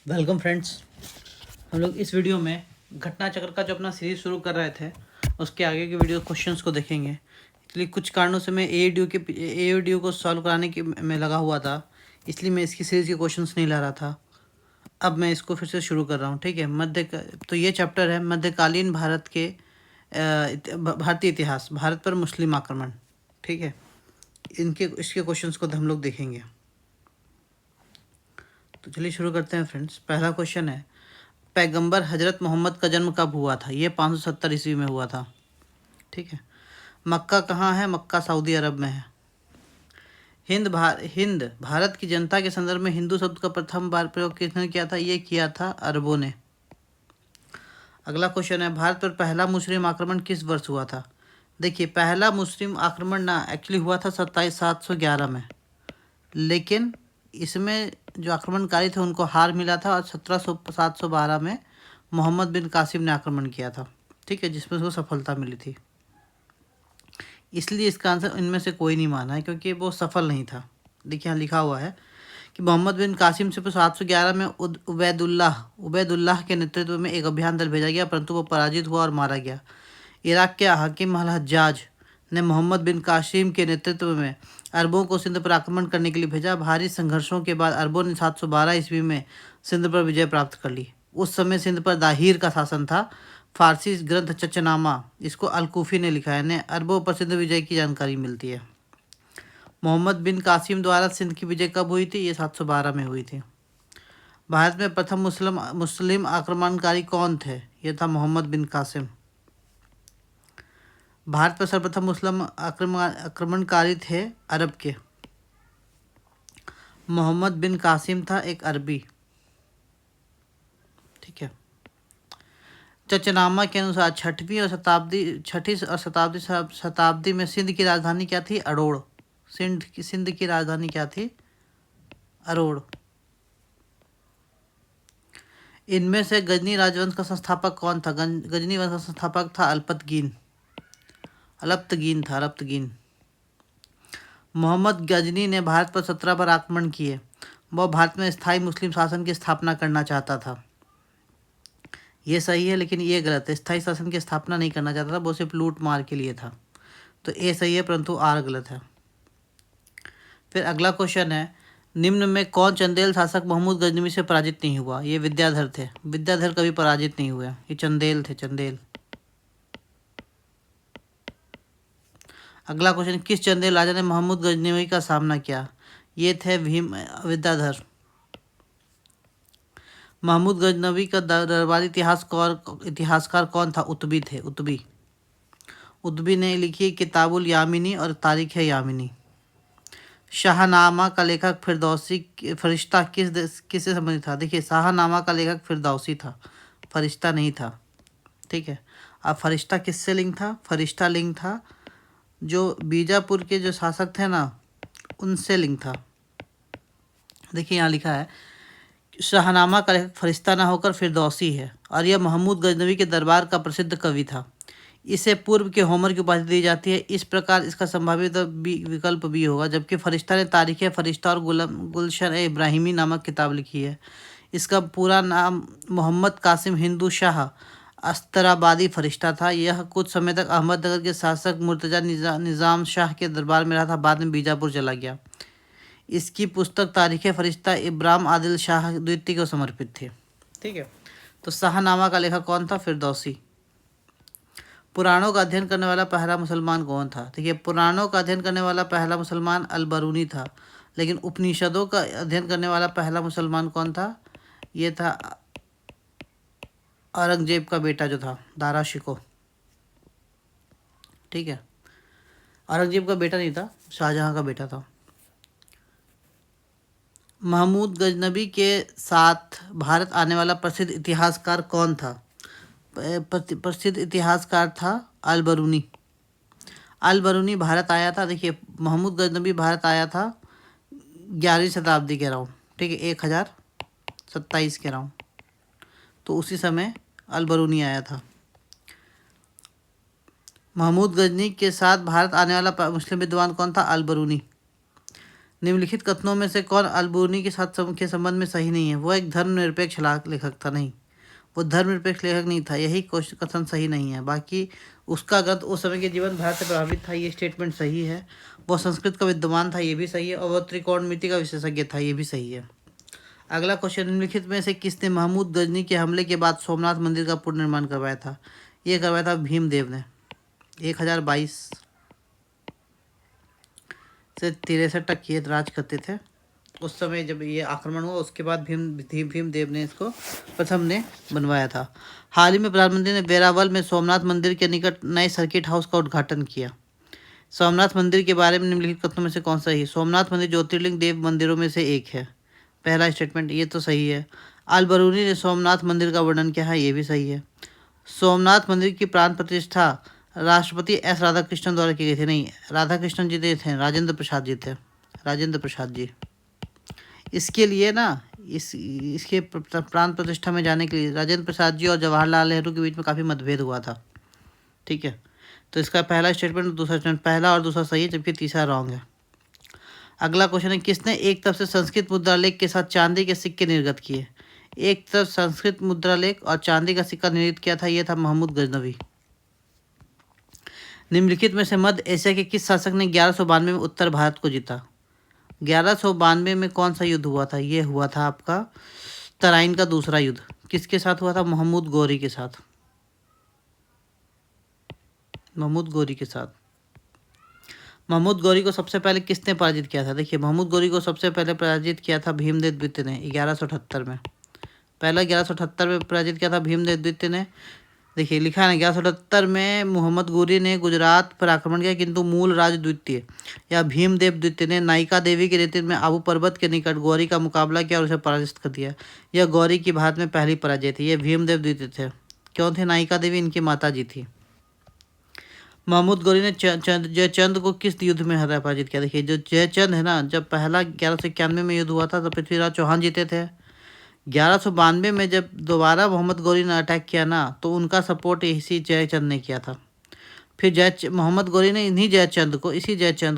Welcome friends. हम लोग इस वीडियो में घटना चक्र का जो अपना सीरीज शुरू कर रहे थे उसके आगे के वीडियो क्वेश्चंस को देखेंगे। इसलिए कुछ कारणों से मैं एओडीओ को सॉल्व कराने की में लगा हुआ था, इसलिए मैं इसकी सीरीज के क्वेश्चंस नहीं ला रहा था। अब मैं इसको फिर से शुरू कर रहा हूँ। ठीक है, तो ये चैप्टर है मध्यकालीन भारत के भारतीय इतिहास, भारत पर मुस्लिम आक्रमण। ठीक है, इसके क्वेश्चंस को हम लोग देखेंगे। तो चलिए शुरू करते हैं फ्रेंड्स। पहला क्वेश्चन है, पैगंबर हजरत मोहम्मद का जन्म कब हुआ था? ये 570 ईस्वी में हुआ था। ठीक है। मक्का कहाँ है? मक्का सऊदी अरब में है। हिंद भारत की जनता के संदर्भ में हिंदू शब्द का प्रथम बार प्रयोग किसने किया था? ये किया था अरबों ने। अगला क्वेश्चन है, भारत पर पहला मुस्लिम आक्रमण किस वर्ष हुआ था? देखिए, पहला मुस्लिम आक्रमण ना एक्चुअली हुआ था 2711 में, लेकिन इसमें जो आक्रमणकारी थे उनको हार मिला था और 712 में मोहम्मद बिन कासिम ने आक्रमण किया था। ठीक है, जिसमें उसको सफलता मिली थी। इसलिए इसका आंसर इनमें से कोई नहीं माना है, क्योंकि वो सफल नहीं था। देखिए यहाँ लिखा हुआ है कि मोहम्मद बिन कासिम से 711 में उबैदुल्लाह के नेतृत्व में एक अभियान दल भेजा गया, परंतु वो पराजित हुआ और मारा गया। इराक के हाकिम अल हज्जाज ने मोहम्मद बिन कासिम के नेतृत्व में अरबों को सिंध पर आक्रमण करने के लिए भेजा। भारी संघर्षों के बाद अरबों ने 712 ईस्वी में सिंध पर विजय प्राप्त कर ली। उस समय सिंध पर दाहिर का शासन था। फारसी ग्रंथ चचनामा, इसको अलकूफी ने लिखा है, ने अरबों पर सिंध विजय की जानकारी मिलती है। मोहम्मद बिन कासिम द्वारा सिंध की विजय कब हुई थी? ये 712 में हुई थी। भारत में प्रथम मुस्लिम आक्रमणकारी कौन थे? ये था मोहम्मद बिन कासिम। भारत पर सर्वप्रथम मुस्लिम आक्रमणकारी थे अरब के। मोहम्मद बिन कासिम था एक अरबी। ठीक है। चचनामा के अनुसार छठी और शताब्दी में सिंध की राजधानी क्या थी? अरोड़। सिंध की राजधानी क्या थी? अरोड़। इनमें से गजनी राजवंश का संस्थापक कौन था? गजनी वंश का संस्थापक था अल्पतगीन। मोहम्मद गजनी ने भारत पर 17 बार आक्रमण किए। वह भारत में स्थायी मुस्लिम शासन की स्थापना करना चाहता था। ये सही है, लेकिन ये गलत है। स्थायी शासन की स्थापना नहीं करना चाहता था, वो सिर्फ लूट मार के लिए था। तो ए सही है, परंतु आर गलत है। फिर अगला क्वेश्चन है, निम्न में कौन चंदेल शासक महमूद गजनवी से पराजित नहीं हुआ? ये विद्याधर थे। विद्याधर कभी पराजित नहीं हुए, ये चंदेल थे, चंदेल। अगला क्वेश्चन, किस चंदेल राजा ने महमूद गजनवी का सामना किया? ये थे विद्याधर। महमूद गजनवी का दरबारी इतिहासकार कौन था? उतबी थे, उतबी ने लिखी किताबुल यामिनी और तारीख यामिनी। शाहनामा का लेखक फरिश्ता किससे संबंधित था? देखिए, शाहनामा का लेखक फिरदौसी था, फरिश्ता नहीं था। ठीक है। अब फरिश्ता किससे लिंक था? फरिश्ता लिंक था जो बीजापुर के जो शासक थे ना, उनसे लिंक था। देखिए यहाँ लिखा है, शाहनामा का लेखक फरिश्ता ना होकर फिरदौसी है, और यह महमूद गजनवी के दरबार का प्रसिद्ध कवि था। इसे पूर्व के होमर की उपाधि दी जाती है। इस प्रकार इसका संभावित विकल्प भी होगा। जबकि फरिश्ता ने तारीख फरिश्ता और गुलशन ए इब्राहिमी नामक किताब लिखी है। इसका पूरा नाम मोहम्मद कासिम हिंदू शाह अस्तराबादी फरिश्ता था। यह कुछ समय तक अहमदनगर के शासक मुर्तजा निज़ाम शाह के दरबार में रहा था, बाद में बीजापुर चला गया। इसकी पुस्तक तारीख फरिश्ता इब्राहिम आदिल शाह द्वितीय को समर्पित थी। ठीक है। तो शाहनामा का लेखक कौन था? फिरदौसी। पुराणों का अध्ययन करने वाला पहला मुसलमान कौन था? देखिए, पुराणों का अध्ययन करने वाला पहला मुसलमान अलबरूनी था, लेकिन उपनिषदों का अध्ययन करने वाला पहला मुसलमान कौन था? ये था औरंगजेब का बेटा जो था, दारा शिकोह। ठीक है, औरंगजेब का बेटा नहीं था, शाहजहां का बेटा था। महमूद गजनबी के साथ भारत आने वाला प्रसिद्ध इतिहासकार कौन था? प्रसिद्ध इतिहासकार था अलबरूनी। अलबरूनी भारत आया था। देखिए, महमूद गजनबी भारत आया था 11वीं शताब्दी के अराउंड। ठीक है, 1027 के अराउंड, तो उसी समय अलबरूनी आया था। महमूद गजनी के साथ भारत आने वाला मुस्लिम विद्वान कौन था? अलबरूनी। निम्नलिखित कथनों में से कौन अलबरूनी के साथ के संबंध में सही नहीं है? वो एक धर्मनिरपेक्ष लेखक था, नहीं, वो धर्मनिरपेक्ष लेखक नहीं था, यही कथन सही नहीं है। बाकी उसका ग्रंथ उस समय के जीवन भारत से प्रभावित था, ये स्टेटमेंट सही है। वो संस्कृत का विद्वान था, ये भी सही है। और वह त्रिकोणमिति का विशेषज्ञ था, ये भी सही है। अगला क्वेश्चन, निम्नलिखित में से किसने महमूद गजनी के हमले के बाद सोमनाथ मंदिर का पुनर्निर्माण करवाया था? ये करवाया था भीमदेव ने। 1022 से 63 तक ये राज करते थे। उस समय जब ये आक्रमण हुआ उसके बाद भीमदेव ने इसको प्रथम ने बनवाया था। हाल ही में प्रधानमंत्री ने वेरावल में सोमनाथ मंदिर के निकट नए सर्किट हाउस का उद्घाटन किया। सोमनाथ मंदिर के बारे में निम्नलिखित कथनों में से कौन सा है? सोमनाथ मंदिर ज्योतिर्लिंग देव मंदिरों में से एक है, पहला स्टेटमेंट, ये तो सही है। अल-बरूनी ने सोमनाथ मंदिर का वर्णन किया है, ये भी सही है। सोमनाथ मंदिर की प्राण प्रतिष्ठा राष्ट्रपति एस राधाकृष्णन द्वारा की गई थी, नहीं, राधाकृष्णन जी थे, राजेंद्र प्रसाद जी थे, राजेंद्र प्रसाद जी। इसके लिए ना इसके प्राण प्रतिष्ठा में जाने के लिए राजेंद्र प्रसाद जी और जवाहरलाल नेहरू के बीच में काफ़ी मतभेद हुआ था, ठीक है। तो इसका पहला स्टेटमेंट और दूसरा स्टेटमेंट, पहला और दूसरा सही है, जबकि तीसरा रॉन्ग है। अगला क्वेश्चन है, किसने एक तरफ से संस्कृत मुद्रालेख के साथ चांदी के सिक्के निर्गत किए? एक तरफ संस्कृत मुद्रालेख और चांदी का सिक्का निर्मित किया था, यह था महमूद गजनवी। निम्नलिखित में से मध्य एशिया के किस शासक ने 1192 में उत्तर भारत को जीता? 1192 में कौन सा युद्ध हुआ था? ये हुआ था आपका तराइन का दूसरा युद्ध। किसके साथ हुआ था? महमूद गौरी के साथ, महमूद गौरी के साथ। महमूद गौरी को सबसे पहले किसने पराजित किया था? देखिए, महमूद गौरी को सबसे पहले पराजित किया था भीमदेव द्वितीय ने 1178 में। पहला 1178 में पराजित किया था भीमदेव द्वितीय ने। देखिए लिखा है 1178 में मोहम्मद गौरी ने गुजरात पर आक्रमण किया, किंतु मूल राज द्वितीय या भीमदेव द्वितीय ने नायिका देवी के नेतृत्व में आबू पर्वत के निकट गौरी का मुकाबला किया और उसे पराजित कर दिया। यह गौरी की भारत में पहली पराजय थी। ये भीमदेव द्वितीय थे। क्यों थे? नायिका देवी इनकी माता जी थी। महमूद गौरी ने जयचंद को किस युद्ध में हरा पराजित किया? देखिए, जो जयचंद है ना, जब पहला 1191 में युद्ध हुआ था तब पृथ्वीराज चौहान जीते थे। 1192 में जब दोबारा मोहम्मद गौरी ने अटैक किया ना, तो उनका सपोर्ट इसी जयचंद ने किया था। फिर मोहम्मद गौरी ने इसी जयचंद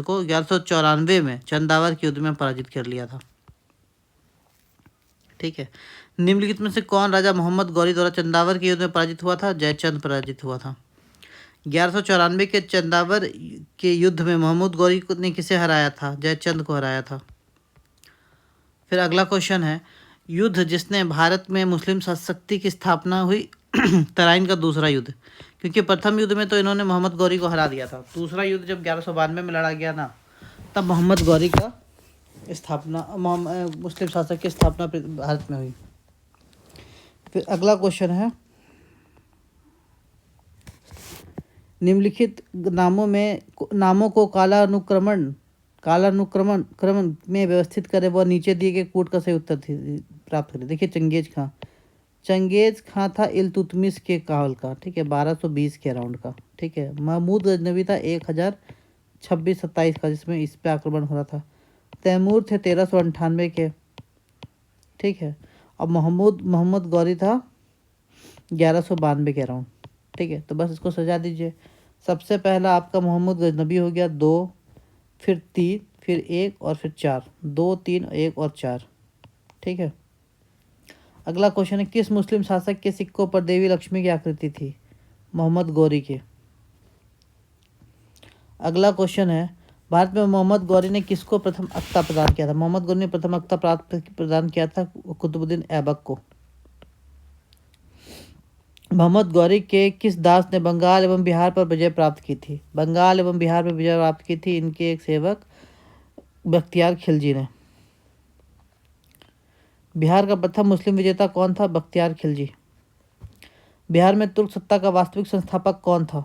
को 1194 में चंदावर के युद्ध में पराजित कर लिया था, ठीक है। निम्नलिखित में से कौन राजा मोहम्मद गौरी द्वारा चंदावर के युद्ध में पराजित हुआ था? जयचंद पराजित हुआ था। 1194 के चंदावर के युद्ध में मोहम्मद गौरी ने किसे हराया था? जयचंद को हराया था। फिर अगला क्वेश्चन है, युद्ध जिसने भारत में मुस्लिम शक्ति की स्थापना हुई तराइन का दूसरा युद्ध। क्योंकि प्रथम युद्ध में तो इन्होंने मोहम्मद गौरी को हरा दिया था। दूसरा युद्ध जब 1192 में लड़ा गया ना, तब मोहम्मद गौरी का स्थापना मुस्लिम शासक की स्थापना भारत में हुई। फिर अगला क्वेश्चन है, निम्नलिखित नामों को कालानुक्रमण में व्यवस्थित करें वह नीचे दिए गए कोड का सही उत्तर प्राप्त करें। देखिए, चंगेज खां था इल्तुतमिश के काल का, ठीक है, 1220 के अराउंड का, ठीक है। महमूद गजनवी था 1026-27 का, जिसमें इस पे आक्रमण हो रहा था। तैमूर थे 1398 के, ठीक है। और मोहम्मद गौरी था 1192 के अराउंड, ठीक है। तो बस इसको सजा दीजिए। सबसे पहला आपका मोहम्मद गजनवी हो गया 2, फिर 3, फिर 1 और फिर 4, 2, 3, 1 और 4, ठीक है। अगला क्वेश्चन है, किस मुस्लिम शासक के सिक्कों पर देवी लक्ष्मी की आकृति थी? मोहम्मद गौरी के। अगला क्वेश्चन है, भारत में मोहम्मद गौरी ने किसको प्रथम अख्ता प्रदान किया था? मोहम्मद गौरी ने प्रथम अख्ता प्रदान किया था कुतुबुद्दीन ऐबक को। मोहम्मद गौरी के किस दास ने बंगाल एवं बिहार पर विजय प्राप्त की थी? बंगाल एवं बिहार पर विजय प्राप्त की थी इनके एक सेवक बख्तियार खिलजी ने। बिहार का प्रथम मुस्लिम विजेता कौन था? बख्तियार खिलजी। बिहार में तुर्क सत्ता का वास्तविक संस्थापक कौन था?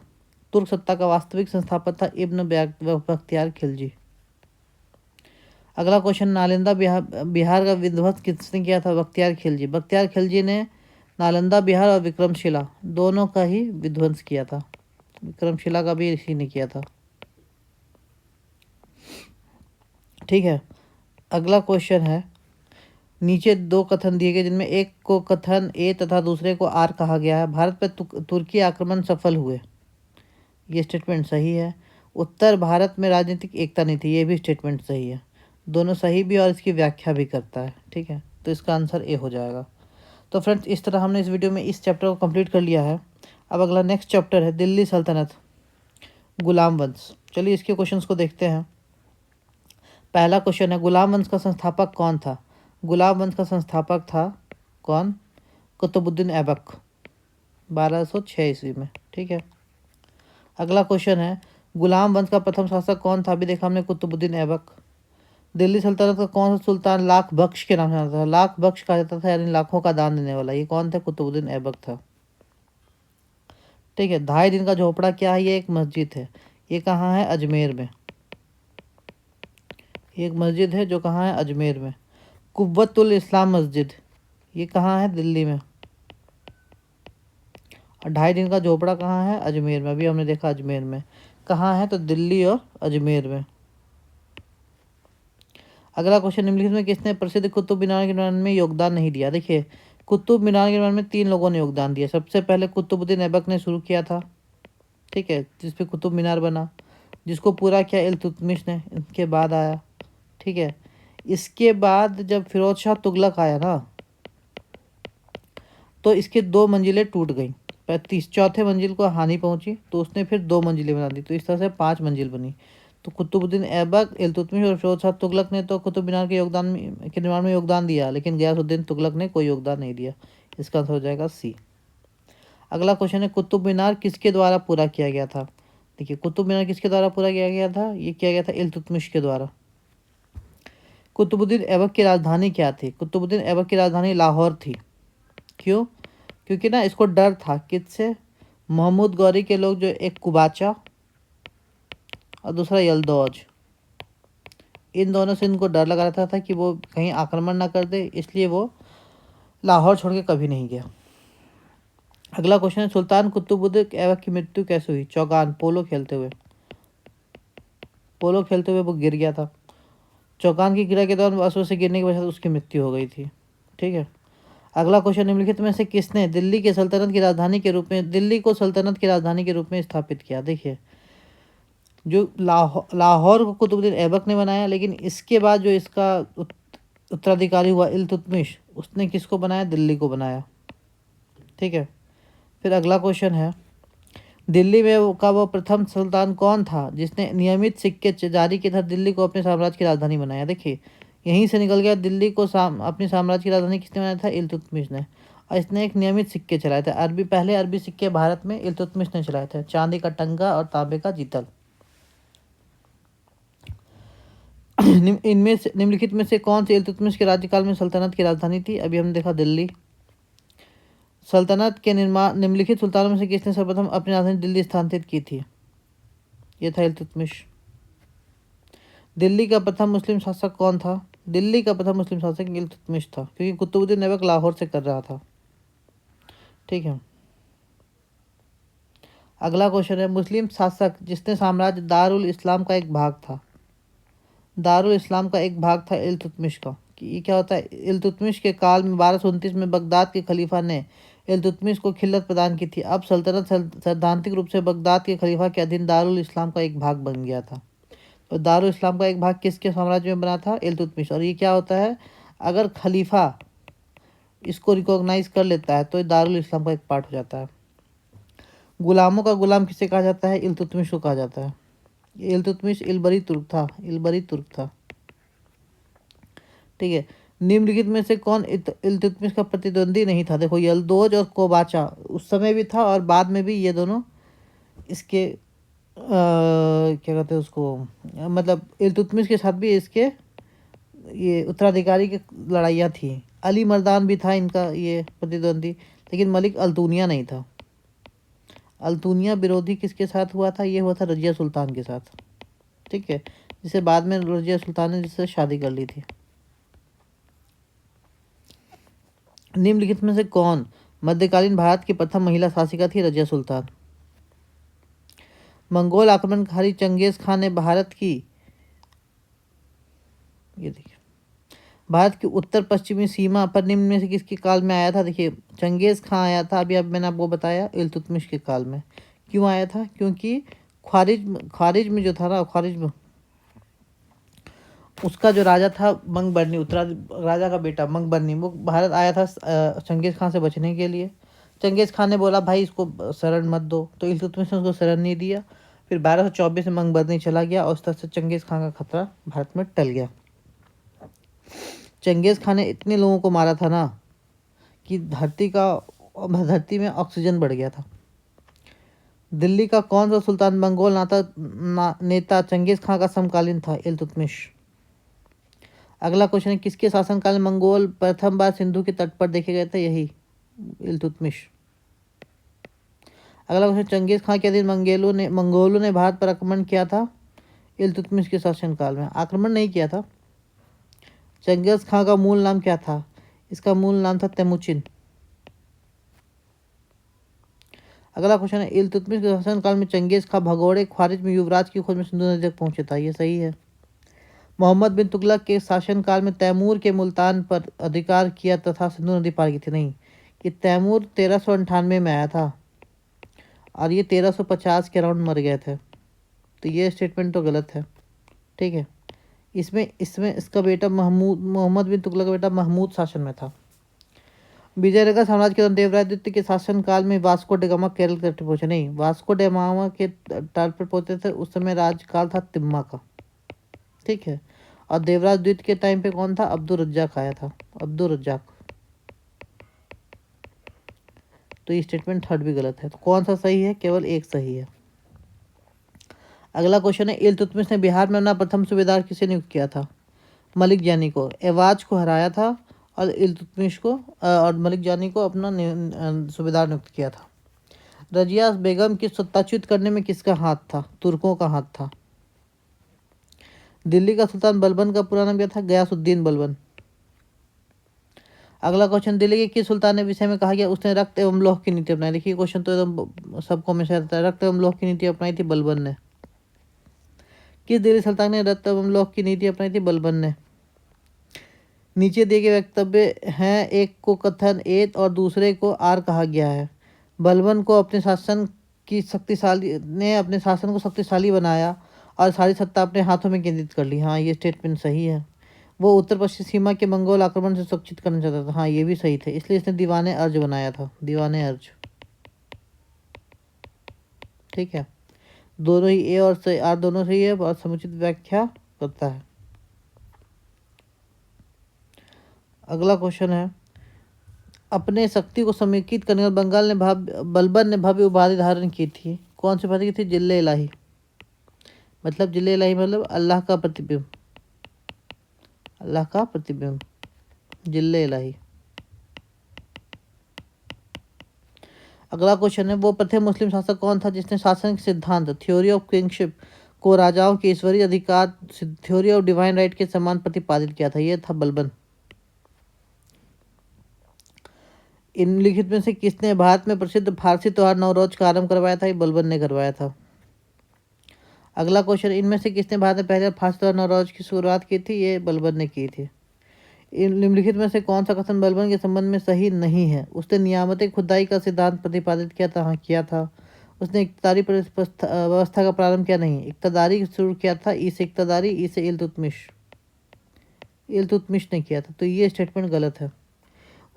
तुर्क सत्ता का वास्तविक संस्थापक था इब्न बख्तियार खिलजी। अगला क्वेश्चन, नालंदा बिहार का विध्वंस किसने किया था? बख्तियार खिलजी। बख्तियार खिलजी ने नालंदा बिहार और विक्रमशिला दोनों का ही विध्वंस किया था। विक्रमशिला का भी इसी ने किया था, ठीक है। अगला क्वेश्चन है, नीचे 2 कथन दिए गए जिनमें एक को कथन ए तथा दूसरे को आर कहा गया है। भारत पर तुर्की आक्रमण सफल हुए, ये स्टेटमेंट सही है। उत्तर भारत में राजनीतिक एकता नहीं थी, ये भी स्टेटमेंट सही है। दोनों सही भी और इसकी व्याख्या भी करता है। ठीक है, तो इसका आंसर ए हो जाएगा। तो फ्रेंड्स, इस तरह हमने इस वीडियो में इस चैप्टर को कंप्लीट कर लिया है। अब अगला नेक्स्ट चैप्टर है दिल्ली सल्तनत, गुलाम वंश। चलिए इसके क्वेश्चंस को देखते हैं। पहला क्वेश्चन है, गुलाम वंश का संस्थापक कौन था? गुलाम वंश का संस्थापक था कौन? कुतुबुद्दीन ऐबक, 1206 ईस्वी में। ठीक है। अगला क्वेश्चन है, गुलाम वंश का प्रथम शासक कौन था? अभी देखा हमने कुतुबुद्दीन ऐबक। दिल्ली सल्तनत का कौन सा सुल्तान लाख बख्श के नाम से जाता था? लाख बख्श कहा जाता था, यानी लाखों का दान देने वाला। ये कौन था? कुतुबुद्दीन ऐबक था। ठीक है। 2.5 दिन का झोपड़ा क्या है? ये एक मस्जिद है। ये कहाँ है? अजमेर में। एक मस्जिद है जो कहाँ है? अजमेर में। कुव्वतुल इस्लाम मस्जिद, ये कहाँ है? दिल्ली में। और 2.5 दिन का झोपड़ा कहाँ है? अजमेर में। अभी हमने देखा अजमेर में। कहाँ है? तो दिल्ली और अजमेर में। अगला क्वेश्चन, निम्नलिखित में किसने प्रसिद्ध कुतुब मीनार के निर्माण में योगदान नहीं दिया? देखिए, कुतुब मीनार के निर्माण में 3 लोगों ने योगदान दिया। सबसे पहले कुतुबुद्दीन ऐबक ने शुरू किया था। ठीक है, जिस पे कुतुब मीनार बना, जिसको पूरा किया इल्तुतमिश ने, इनके बाद आया। ठीक है। इसके बाद जब फिरोज शाह तुगलक आया ना, तो इसके 2 मंजिलें टूट गई। 34 मंजिल को हानि पहुंची, तो उसने फिर 2 मंजिलें बना दी, तो इस तरह से 5 मंजिल बनी। तो कुतुबुद्दीन ऐबक, इल्तुतमिश और फिरोज शाह तुगलक ने तो कुतुब मीनार के निर्माण में योगदान दिया, लेकिन गयासुद्दीन तुगलक ने कोई योगदान नहीं दिया। इसका आंसर हो जाएगा सी। अगला क्वेश्चन है, कुतुब मीनार किसके द्वारा पूरा किया गया था? देखिए, कुतुब मीनार किसके द्वारा पूरा किया गया था? ये किया गया था इल्तुतमिश के द्वारा। कुतुबुद्दीन ऐबक की राजधानी क्या थी? कुतुबुद्दीन ऐबक की राजधानी लाहौर थी। क्यों? क्योंकि ना इसको डर था किससे? महमूद गौरी के लोग, जो एक कुबाचा और दूसरा यलदौज, इन दोनों से इनको डर लगा रहता था कि वो कहीं आक्रमण ना कर दे, इसलिए वो लाहौर छोड़ के कभी नहीं गया। अगला क्वेश्चन है, सुल्तान कुतुबुद्दीन ऐबक की मृत्यु कैसे हुई? चौगान, पोलो खेलते हुए। पोलो खेलते हुए वो गिर गया था। चौगान की क्रीड़ा के दौरान अश्व से गिरने की वजह से उसकी मृत्यु हो गई थी। ठीक है। अगला क्वेश्चन, निम्नलिखित में से किसने दिल्ली के सल्तनत की राजधानी के रूप में, दिल्ली को सल्तनत की राजधानी के रूप में स्थापित किया? देखिए, जो लाहौर को कुतुबुद्दीन ऐबक ने बनाया, लेकिन इसके बाद जो इसका उत्तराधिकारी हुआ इल्तुतमिश, उसने किसको बनाया? दिल्ली को बनाया। ठीक है। फिर अगला क्वेश्चन है, दिल्ली में वो प्रथम सुल्तान कौन था जिसने नियमित सिक्के जारी किए था, दिल्ली को अपने साम्राज्य की राजधानी बनाया? देखिए, यहीं से निकल गया। दिल्ली को अपने साम्राज्य की राजधानी किसने बनाया था? इल्तुतमिश ने। और इसने एक नियमित सिक्के चलाए थे। पहले अरबी सिक्के भारत में इल्तुतमिश ने चलाए थे, चांदी का टंगा और तांबे का जीतल। इनमें से निम्नलिखित में से कौन सी इल्तुतमिश के राज्यकाल में सल्तनत की राजधानी थी? अभी हमने देखा दिल्ली। सल्तनत के निर्माण, निम्नलिखित सुल्तानों में से किसने सर्वप्रथम अपनी राजधानी दिल्ली स्थानांतरित की थी? ये था इल्तुतमिश। दिल्ली का प्रथम मुस्लिम शासक कौन था? दिल्ली का प्रथम मुस्लिम शासक इल्तुतमिश था, क्योंकि कुतुबुद्दीन ऐबक लाहौर से कर रहा था। ठीक है। अगला क्वेश्चन है, मुस्लिम शासक जिसने साम्राज्य दारुल इस्लाम का एक भाग था, दारुल इस्लाम का एक भाग था इल्तुतमिश का, कि ये क्या होता है? इल्तुतमिश के काल में 1229 में बगदाद के खलीफा ने इल्तुतमिश को खिल्लत प्रदान की थी। अब सल्तनत सैद्धांतिक रूप से बगदाद के खलीफा के अधीन दारुल इस्लाम का एक भाग बन गया था। तो दारुल इस्लाम का एक भाग किसके साम्राज्य में बना था? इल्तुतमिश। और ये क्या होता है? अगर खलीफा इसको रिकॉग्नाइज कर लेता है तो दारुल इस्लाम का एक पार्ट हो जाता है। गुलामों का गुलाम किसे कहा जाता है? इल्तुतमिश को कहा जाता है। इल्तुतमिश इलबरी तुर्क था, इलबरी तुर्क था। ठीक है। निम्नलिखित में से कौन इल्तुतमिश का प्रतिद्वंदी नहीं था? देखो, यलदौज और कोबाचा उस समय भी था और बाद में भी, ये दोनों इसके क्या कहते हैं उसको, मतलब इल्तुतमिश के साथ भी इसके ये उत्तराधिकारी की लड़ाइयाँ थी। अली मर्दान भी था इनका ये प्रतिद्वंदी, लेकिन मलिक अल्तुनिया नहीं था। अल्तुनिया विरोधी किसके साथ हुआ था? ये हुआ था रजिया सुल्तान के साथ। ठीक है, जिसे बाद में रजिया सुल्तान ने जिससे शादी कर ली थी। निम्नलिखित में से कौन मध्यकालीन भारत की प्रथम महिला शासिका थी? रजिया सुल्तान। मंगोल आक्रमणकारी चंगेज खान ने भारत की, ये देखिए, भारत की उत्तर पश्चिमी सीमा पर निम्न में से किसके काल में आया था? देखिए, चंगेज खान आया था, अभी अब मैंने आपको बताया, इल्तुतमिश के काल में। क्यों आया था? क्योंकि ख्वारिज में जो था ना, ख्वारिज उसका जो राजा था मंगबरनी, उत्तरा राजा का बेटा मंगबरनी, वो भारत आया था चंगेज़ खान से बचने के लिए। चंगेज़ खान ने बोला भाई इसको शरण मत दो, तो इल्तुतमिश ने उसको शरण नहीं दिया। फिर 1224 में मंगबरनी चला गया और उस तरह से चंगेज़ खान का खतरा भारत में टल गया। चंगेज़ खान ने इतने लोगों को मारा था ना कि धरती में ऑक्सीजन बढ़ गया था। दिल्ली का कौन सा सुल्तान मंगोल नेता चंगेज़ खान का समकालीन था? इल्तुतमिश। अगला क्वेश्चन है, किसके शासनकाल में मंगोल प्रथम बार सिंधु के तट पर देखे गए थे? यही इल्तुतमिश। अगला क्वेश्चन, चंगेज़ खान के अधीन मंगोलों ने भारत पर आक्रमण किया था? इल्तुतमिश के शासनकाल में आक्रमण नहीं किया था। चंगेज़ खान का मूल नाम क्या था? इसका मूल नाम था तेमुचिन। अगला क्वेश्चन है, इल्तुतमिश के शासनकाल में चंगेज़ खान भगोड़े ख्वारिज में युवराज की खोज में सिंधु नदी तक पहुंचे था। ये सही है। मोहम्मद बिन तुगलक के शासनकाल में तैमूर के मुल्तान पर अधिकार किया तथा सिंधु नदी पार की थी? नहीं, ये तैमूर 1398 में आया था और ये 1350 के अराउंड मर गए थे, तो ये स्टेटमेंट तो गलत है। ठीक है, इसमें इसका बेटा मोहम्मद बिन तुगलक का बेटा महमूद शासन में था। विजयनगर साम्राज्य के दौरान देवराय द्वितीय के शासनकाल में वास्को डिगामा केरल तट पहुंचे? नहीं, वास्को डिगामा के तट पर पहुंचे थे, उस समय राजकाल था तिम्मा का। ठीक है, और देवराज द्वितीय के टाइम पे कौन था? अब्दुल रज्जाक आया था, अब्दुल रज्जाक। तो ये स्टेटमेंट थर्ड भी गलत है। तो कौन सा सही है? केवल एक सही है। अगला क्वेश्चन है, इल्तुतमिश ने बिहार में अपना प्रथम सूबेदार किसे नियुक्त किया था? मलिक जानी को। एवाज को हराया था और इल्तुतमिश को और मलिक जानी को अपना सूबेदार नियुक्त किया था। रजिया बेगम की सत्ताच्युत करने में किसका हाथ था? तुर्कों का हाथ था। दिल्ली का सुल्तान बलबन का पूरा नाम क्या था? गयासुद्दीन बलबन। अगला क्वेश्चन, दिल्ली के किस सुल्तान ने विषय में कहा गया उसने रक्त एवं लौह की नीति अपनाई? देखिए क्वेश्चन तो एकदम सबको हमेशा रहता है। रक्त एवं लौह की नीति अपनाई थी बलबन ने। किस दिल्ली सुल्तान ने रक्त एवं लौह की नीति अपनाई थी? बलबन ने। नीचे दिए गए वक्तव्य हैं, एक को कथन एत और दूसरे को आर कहा गया है। बलबन को अपने शासन को शक्तिशाली बनाया और सारी सत्ता अपने हाथों में केंद्रित कर ली। हाँ, ये स्टेटमेंट सही है। वो उत्तर पश्चिम सीमा के मंगोल आक्रमण से सुरक्षित करना चाहता था। हाँ, ये भी सही थे, इसलिए इसने दीवाने अर्ज बनाया था, दीवाने अर्ज। ठीक है, दोनों ही ए और आर दोनों सही है और समुचित व्याख्या करता है। अगला क्वेश्चन है, अपने शक्ति को समेकित करने का बलबन ने भव्य उपाधि धारण की थी? कौन सी उपाधि की थी? जिल्ले इलाही। मतलब जिल्ले इलाही मतलब अल्लाह का प्रतिबिंब, अल्लाह का प्रतिबिंब, जिल्ले इलाही। अगला क्वेश्चन है, वो प्रथम मुस्लिम शासक कौन था जिसने शासन के सिद्धांत थ्योरी ऑफ किंगशिप को राजाओं के ईश्वरीय अधिकार थ्योरी ऑफ डिवाइन राइट के समान प्रतिपादित किया था? यह था बलबन। निम्नलिखित में से किसने भारत में प्रसिद्ध फारसी त्योहार नवरोज का आरंभ करवाया था? ये बलबन ने करवाया था। अगला क्वेश्चन, इनमें से किसने भारत में पहले फारसी त्योहार नवरोज की शुरुआत की थी? ये बलबन ने की थी। निम्नलिखित में से कौन सा कथन बलबन के संबंध में सही नहीं है? उसने नियामत खुदाई का सिद्धांत प्रतिपादित किया था? हाँ, किया था। उसने इक्तदारी व्यवस्था का प्रारंभ किया? नहीं, इक्तदारी शुरू किया था। ई से इक्तदारी, ई से इल्तुतमिश ने किया था, तो ये स्टेटमेंट गलत है।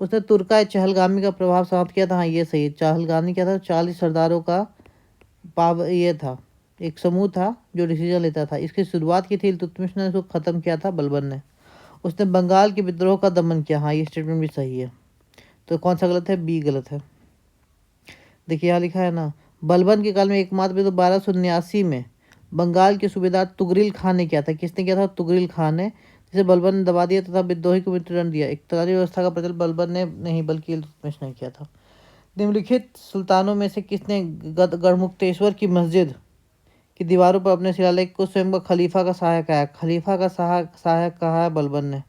उसने तुर्का चहलगामी का प्रभाव समाप्त किया था? हाँ, ये सही है। चहलगामी क्या था? 40 सरदारों का ये था, एक समूह था जो डिसीजन लेता था। इसकी शुरुआत की थी इल्तुतमिश ने, इसको ख़त्म किया था बलबन ने। उसने बंगाल के विद्रोह का दमन किया? हाँ, ये स्टेटमेंट भी सही है। तो कौन सा गलत है? बी गलत है। देखिए यहाँ लिखा है ना, बलबन के काल में एकमात्र विद्रोह 1279 में बंगाल के सूबेदार तुगरिल खान ने किया था। किसने किया था? तुगरिल खान ने, जिसे बलबन ने दबा दिया तथा विद्रोही को मृत्युदंड दिया। इक्तदारी व्यवस्था का प्रचलन बलबन ने नहीं बल्कि इल्तुतमिश ने किया था। निम्नलिखित सुल्तानों में से किसने गढ़मुक्तेश्वर की मस्जिद की दीवारों पर अपने शिलालेख को स्वयं का खलीफा का सहायक कहा? खलीफा का सहायक कहा है बलबन ने।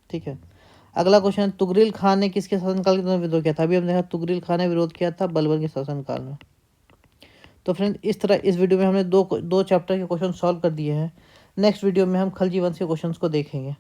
ठीक है, अगला क्वेश्चन, तुगरिल खान ने किसके शासनकाल के दौरान विद्रोह किया था? अभी हमने देखा तुगरिल खान ने विरोध किया था बलबन के शासनकाल में। तो फ्रेंड, इस तरह इस वीडियो में हमने दो चैप्टर के क्वेश्चन सॉल्व कर दिए हैं। नेक्स्ट वीडियो में हम खलजी वंश के क्वेश्चंस को देखेंगे।